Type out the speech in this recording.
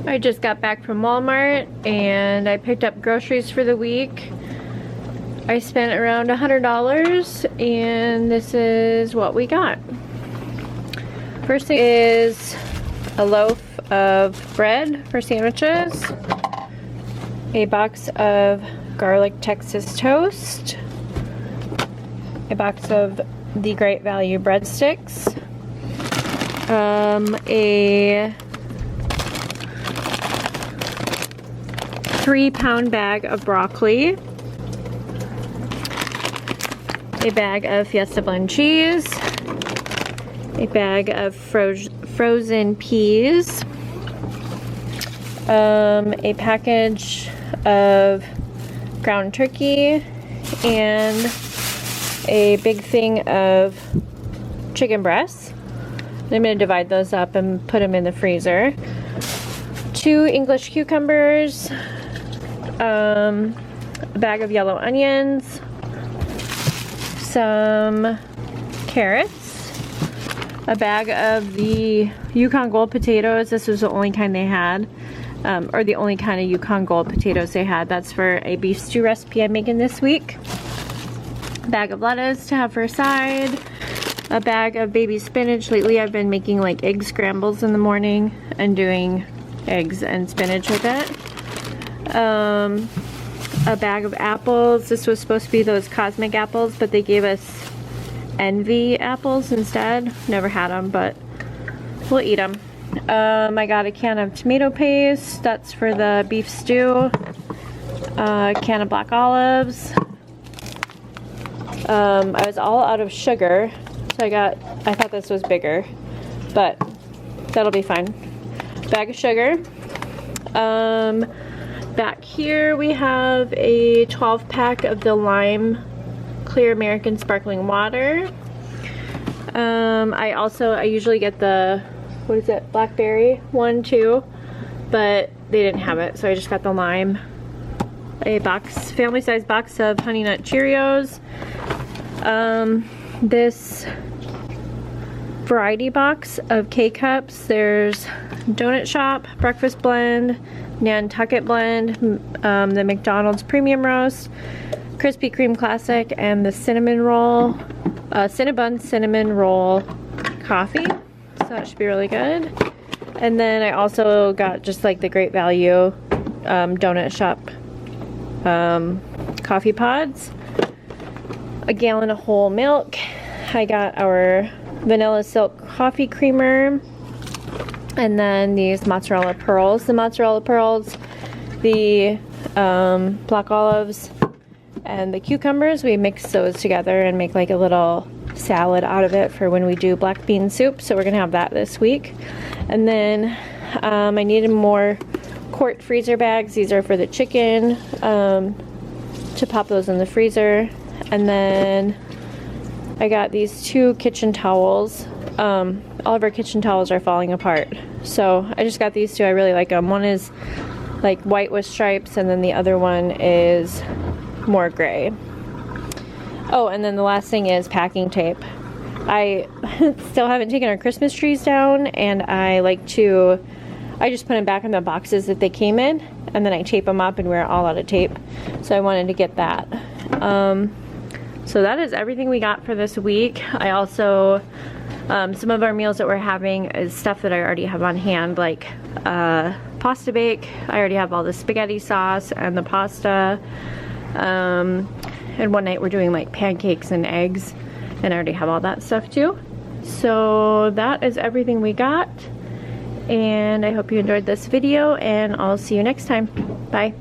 I just got back from Walmart and I picked up groceries for the week. I spent around $100 and this is what we got. First thing is a loaf of bread for sandwiches, a box of garlic Texas toast, a box of the Great Value breadsticks, a 3-pound bag of broccoli, a bag of Fiesta blend cheese, a bag of frozen peas, a package of ground turkey, and a big thing of chicken breasts. I'm going to divide those up and put them in the freezer. 2 English cucumbers, a bag of yellow onions, some carrots, a bag of the Yukon Gold potatoes. This was the only kind they had, or the only kind of Yukon Gold potatoes they had. That's for a beef stew recipe I'm making this week. A bag of lettuce to have for a side, a bag of baby spinach. Lately I've been making like egg scrambles in the morning and doing eggs and spinach with it. A bag of apples. This was supposed to be those cosmic apples, but they gave us Envy apples instead. Never had them, but we'll eat them. I got a can of tomato paste. That's for the beef stew. A can of black olives. I was all out of sugar, so I thought this was bigger, but that'll be fine. Bag of sugar. Back here we have a 12-pack of the Lime Clear American Sparkling Water. I usually get the, what is it, blackberry one too, but they didn't have it, so I just got the lime. A box, family size box of Honey Nut Cheerios. This variety box of K-Cups. There's Donut Shop, Breakfast Blend, Nantucket Blend, the McDonald's Premium Roast, Krispy Kreme Classic, and the Cinnamon Roll, Cinnabon Cinnamon Roll Coffee. So that should be really good. And then I also got just like the Great Value Donut Shop coffee pods. A gallon of whole milk. I got our vanilla silk coffee creamer, and then these mozzarella pearls. The mozzarella pearls, the black olives, and the cucumbers, we mix those together and make like a little salad out of it for when we do black bean soup. So we're gonna have that this week. And then I needed more quart freezer bags. These are for the chicken, to pop those in the freezer. And then I got these 2 kitchen towels. All of our kitchen towels are falling apart, so I just got these 2. I really like them. One is like white with stripes, and then the other one is more gray. Oh, and then the last thing is packing tape. I still haven't taken our Christmas trees down, and I just put them back in the boxes that they came in, and then I tape them up, and we're all out of tape, so I wanted to get that. So that is everything we got for this week. I also, some of our meals that we're having is stuff that I already have on hand, like pasta bake. I already have all the spaghetti sauce and the pasta. And one night we're doing like pancakes and eggs, and I already have all that stuff too. So that is everything we got, and I hope you enjoyed this video, and I'll see you next time. Bye.